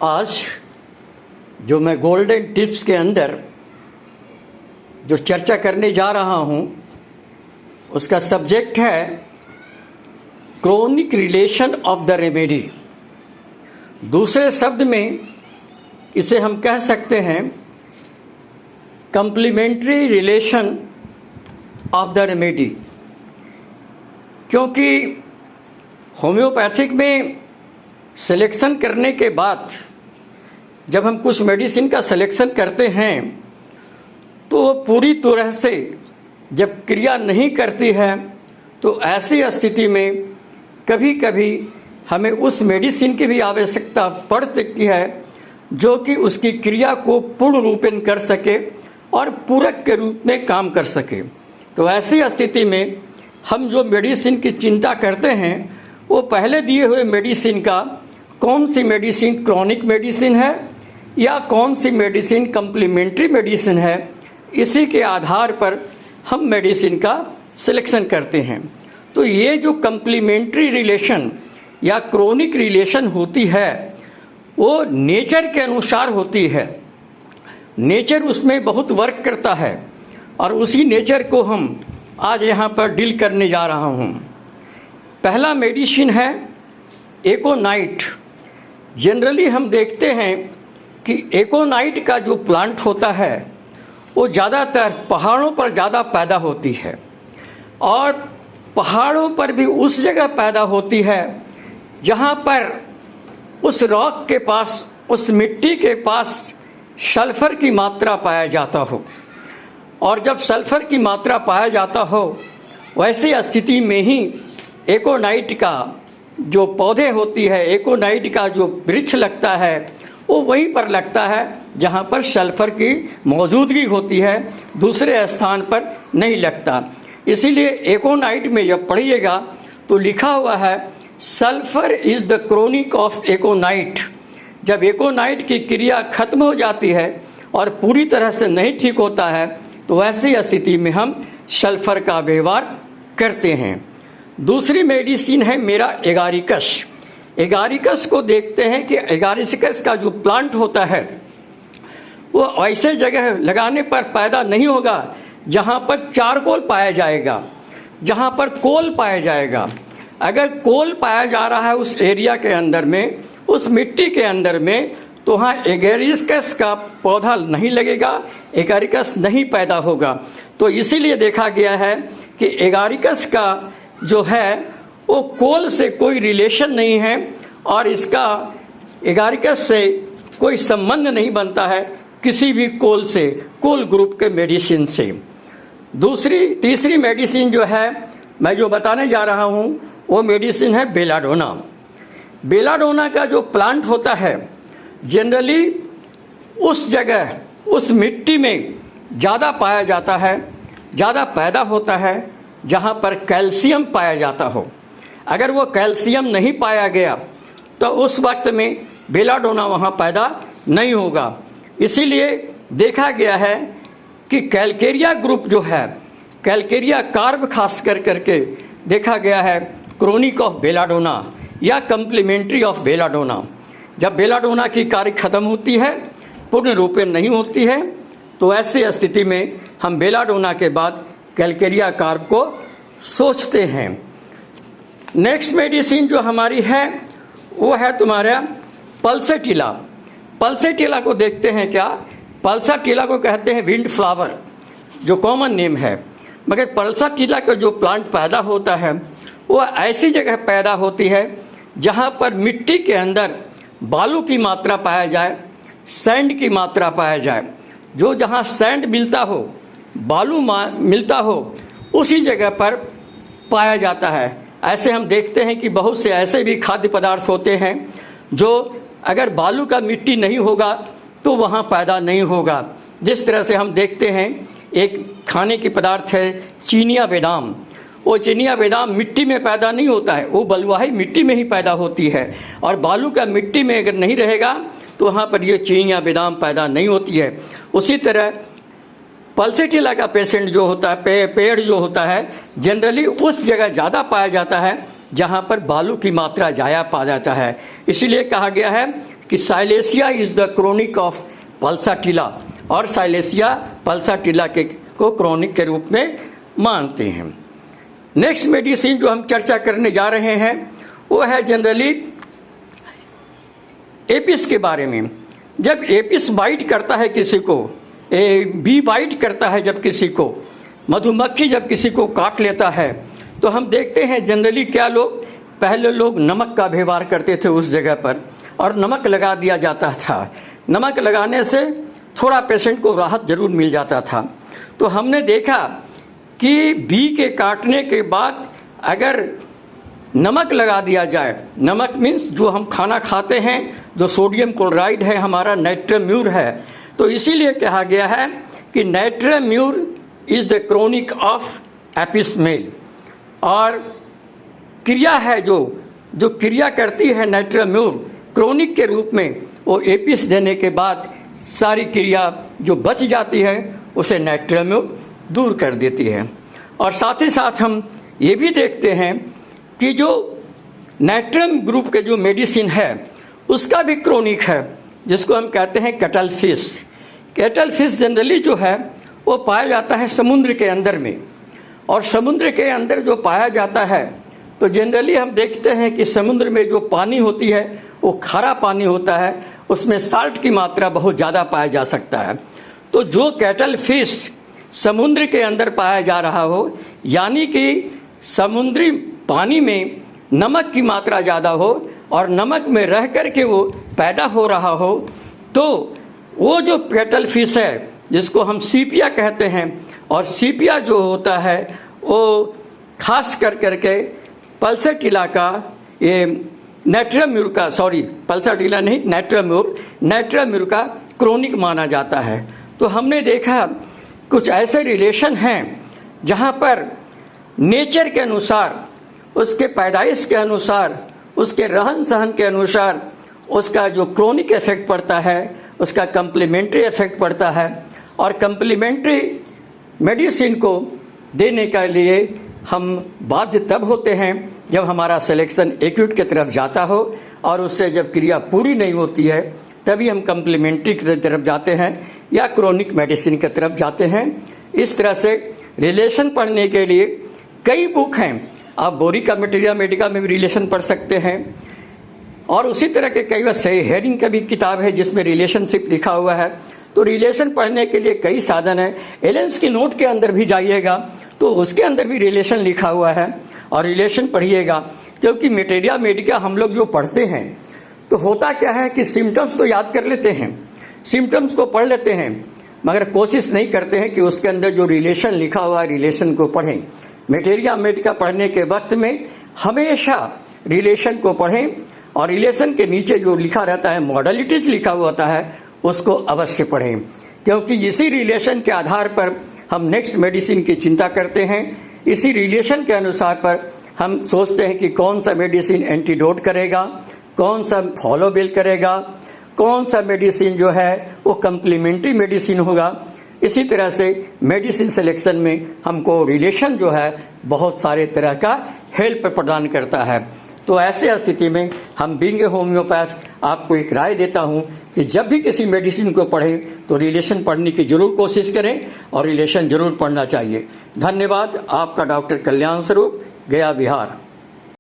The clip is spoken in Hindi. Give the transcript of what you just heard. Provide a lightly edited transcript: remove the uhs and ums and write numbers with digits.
आज जो मैं गोल्डन टिप्स के अंदर जो चर्चा करने जा रहा हूं उसका सब्जेक्ट है chronic relation of the remedy. दूसरे शब्द में इसे हम कह सकते हैं complementary relation of the remedy, क्योंकि होम्योपैथिक में सिलेक्शन करने के बाद जब हम कुछ मेडिसिन का सिलेक्शन करते हैं तो वो पूरी तरह से जब क्रिया नहीं करती है तो ऐसी स्थिति में कभी कभी हमें उस मेडिसिन की भी आवश्यकता पड़ सकती है जो कि उसकी क्रिया को पूर्ण रूपेण कर सके और पूरक के रूप में काम कर सके। तो ऐसी स्थिति में हम जो मेडिसिन की चिंता करते हैं वो पहले दिए हुए मेडिसिन का कौन सी मेडिसिन क्रॉनिक मेडिसिन है या कौन सी मेडिसिन कंप्लीमेंट्री मेडिसिन है, इसी के आधार पर हम मेडिसिन का सिलेक्शन करते हैं। तो ये जो कंप्लीमेंट्री रिलेशन या क्रोनिक रिलेशन होती है वो नेचर के अनुसार होती है। नेचर उसमें बहुत वर्क करता है और उसी नेचर को हम आज यहाँ पर डील करने जा रहा हूँ। पहला मेडिसिन है एकोनाइट। जनरली हम देखते हैं कि एकोनाइट का जो प्लांट होता है वो ज़्यादातर पहाड़ों पर ज़्यादा पैदा होती है और पहाड़ों पर भी उस जगह पैदा होती है जहाँ पर उस रॉक के पास, उस मिट्टी के पास सल्फर की मात्रा पाया जाता हो। और जब सल्फर की मात्रा पाया जाता हो वैसी स्थिति में ही एकोनाइट का जो पौधे होती है, एकोनाइट का जो वृक्ष लगता है वो वहीं पर लगता है जहाँ पर सल्फर की मौजूदगी होती है, दूसरे स्थान पर नहीं लगता। इसीलिए एकोनाइट में जब पढ़िएगा तो लिखा हुआ है sulphur is the chronic of aconite. जब एकोनाइट की क्रिया खत्म हो जाती है और पूरी तरह से नहीं ठीक होता है तो ऐसी स्थिति में हम सल्फर का व्यवहार करते हैं। दूसरी मेडिसिन है मेरा एगारिकस। एगारिकस को देखते हैं कि एगारिकस का जो प्लांट होता है वो ऐसे जगह लगाने पर पैदा नहीं होगा जहाँ पर चारकोल पाया जाएगा, जहाँ पर कोल पाया जाएगा। अगर कोल पाया जा रहा है उस एरिया के अंदर में, उस मिट्टी के अंदर में, तो वहाँ एगारिकस का पौधा नहीं लगेगा, एगारिकस नहीं पैदा होगा। तो इसीलिए देखा गया है कि एगारिकस का जो है वो कोल से कोई रिलेशन नहीं है और इसका एगारिकस से कोई संबंध नहीं बनता है किसी भी कोल से, कोल ग्रुप के मेडिसिन से। तीसरी मेडिसिन जो है मैं जो बताने जा रहा हूँ वो मेडिसिन है बेलाडोना। बेलाडोना का जो प्लांट होता है जनरली उस जगह, उस मिट्टी में ज़्यादा पाया जाता है, ज़्यादा पैदा होता है जहाँ पर कैल्शियम पाया जाता हो। अगर वो कैल्शियम नहीं पाया गया तो उस वक्त में बेलाडोना वहाँ पैदा नहीं होगा। इसीलिए देखा गया है कि कैलकेरिया ग्रुप जो है, कैलकेरिया कार्ब खास करके देखा गया है क्रोनिक ऑफ बेलाडोना या कंप्लीमेंट्री ऑफ बेलाडोना। जब बेलाडोना की कार्य खत्म होती है, पूर्ण रूप में नहीं होती है, तो ऐसी स्थिति में हम बेलाडोना के बाद कैलकेरिया कार्ब को सोचते हैं। नेक्स्ट मेडिसिन जो हमारी है वो है तुम्हारा पल्सेटिला। पल्सेटिला को देखते हैं क्या? पल्सेटिला को कहते हैं विंड फ्लावर, जो कॉमन नेम है। मगर पल्सेटिला का जो प्लांट पैदा होता है वो ऐसी जगह पैदा होती है जहाँ पर मिट्टी के अंदर बालू की मात्रा पाया जाए, सैंड की मात्रा पाया जाए। जो जहाँ सैंड मिलता हो, बालू मिलता हो, उसी जगह पर पाया जाता है। ऐसे हम देखते हैं कि बहुत से ऐसे भी खाद्य पदार्थ होते हैं जो अगर बालू का मिट्टी नहीं होगा तो वहाँ पैदा नहीं होगा। जिस तरह से हम देखते हैं एक खाने की पदार्थ है चिनिया बादाम। वो चिनिया बादाम मिट्टी में पैदा नहीं होता है, वो बलुआही मिट्टी में ही पैदा होती है और बालू का मिट्टी में अगर नहीं रहेगा तो वहाँ पर ये चिनिया बादाम पैदा नहीं होती है। उसी तरह पल्सेटिला का पेशेंट जो होता है, पेड़ जो होता है जनरली उस जगह ज़्यादा पाया जाता है जहाँ पर बालू की मात्रा ज़्यादा पा जाता है। इसीलिए कहा गया है कि silicea is the chronic of pulsatilla, और साइलेसिया पल्साटिला को क्रोनिक के रूप में मानते हैं। नेक्स्ट मेडिसिन जो हम चर्चा करने जा रहे हैं वो है जनरली एपिस के बारे में। जब एपिस बाइट करता है किसी को, बी बाइट करता है जब किसी को, मधुमक्खी जब किसी को काट लेता है, तो हम देखते हैं जनरली क्या लोग, पहले लोग नमक का व्यवहार करते थे उस जगह पर, और नमक लगा दिया जाता था। नमक लगाने से थोड़ा पेशेंट को राहत जरूर मिल जाता था। तो हमने देखा कि बी के काटने के बाद अगर नमक लगा दिया जाए, नमक मीन्स जो हम खाना खाते हैं, जो सोडियम क्लोराइड है हमारा, नाइट्रोम्यूर है, तो इसीलिए कहा गया है कि नाइट्रोम्यूर is the chronic of apis mel. और क्रिया है जो क्रिया करती है नाइट्रोम्यूर क्रोनिक के रूप में, वो एपिस देने के बाद सारी क्रिया जो बच जाती है उसे नाइट्रोम्यूर दूर कर देती है। और साथ ही साथ हम ये भी देखते हैं कि जो नाइट्रम ग्रुप के जो मेडिसिन है उसका भी क्रोनिक है, जिसको हम कहते हैं cattle fish. Cattle fish generally जो है वो पाया जाता है समुद्र के अंदर में, और समुद्र के अंदर जो पाया जाता है तो जनरली हम देखते हैं कि समुद्र में जो पानी होती है वो खारा पानी होता है, उसमें साल्ट की मात्रा बहुत ज़्यादा पाया जा सकता है। तो जो कैटल फिश समुद्र के अंदर पाया जा रहा हो, यानी कि समुद्री पानी में नमक की मात्रा ज़्यादा हो और नमक में रह कर के वो पैदा हो रहा हो, तो वो जो कैटल फिश है जिसको हम सीपिया कहते हैं, और सीपिया जो होता है वो खास कर करके पल्साटिला का, ये नाइट्रोम्यूर का, सॉरी पल्साटिला नहीं, नाइट्रोम्यूर का क्रोनिक माना जाता है। तो हमने देखा कुछ ऐसे रिलेशन हैं जहाँ पर नेचर के अनुसार, उसके पैदाइश के अनुसार, उसके रहन सहन के अनुसार उसका जो क्रोनिक इफेक्ट पड़ता है, उसका कम्प्लीमेंट्री इफेक्ट पड़ता है। और कम्प्लीमेंट्री मेडिसिन को देने के लिए हम बाध्य तब होते हैं जब हमारा सिलेक्शन एक्यूट की तरफ जाता हो, और उससे जब क्रिया पूरी नहीं होती है तभी हम कम्प्लीमेंट्री की तरफ जाते हैं या क्रोनिक मेडिसिन की तरफ जाते हैं। इस तरह से रिलेशन पढ़ने के लिए कई बुक हैं, आप बोरिका मटेरिया मेडिका में भी रिलेशन पढ़ सकते हैं, और उसी तरह के कई बार हेरिंग का भी किताब है जिसमें रिलेशनशिप लिखा हुआ है। तो रिलेशन पढ़ने के लिए कई साधन है। एलेंस की नोट के अंदर भी जाइएगा तो उसके अंदर भी रिलेशन लिखा हुआ है, और रिलेशन पढ़िएगा, क्योंकि मटेरिया मेडिका हम लोग जो पढ़ते हैं तो होता क्या है कि सिम्टम्स तो याद कर लेते हैं, सिम्टम्स को पढ़ लेते हैं, मगर कोशिश नहीं करते हैं कि उसके अंदर जो रिलेशन लिखा हुआ है रिलेशन को पढ़ें। मटेरिया मेडिका पढ़ने के वक्त में हमेशा रिलेशन को पढ़ें, और रिलेशन के नीचे जो लिखा रहता है, मॉडलिटीज लिखा हुआ होता है, उसको अवश्य पढ़ें, क्योंकि इसी रिलेशन के आधार पर हम नेक्स्ट मेडिसिन की चिंता करते हैं। इसी रिलेशन के अनुसार पर हम सोचते हैं कि कौन सा मेडिसिन एंटीडोट करेगा, कौन सा फॉलो बिल करेगा, कौन सा मेडिसिन जो है वो कम्प्लीमेंट्री मेडिसिन होगा। इसी तरह से मेडिसिन सिलेक्शन में हमको रिलेशन जो है बहुत सारे तरह का हेल्प प्रदान करता है। तो ऐसे स्थिति में हम बीइंग ए होम्योपैथ आपको एक राय देता हूं कि जब भी किसी मेडिसिन को पढ़ें तो रिलेशन पढ़ने की जरूर कोशिश करें, और रिलेशन जरूर पढ़ना चाहिए। धन्यवाद। आपका डॉक्टर कल्याण स्वरूप, गया, बिहार।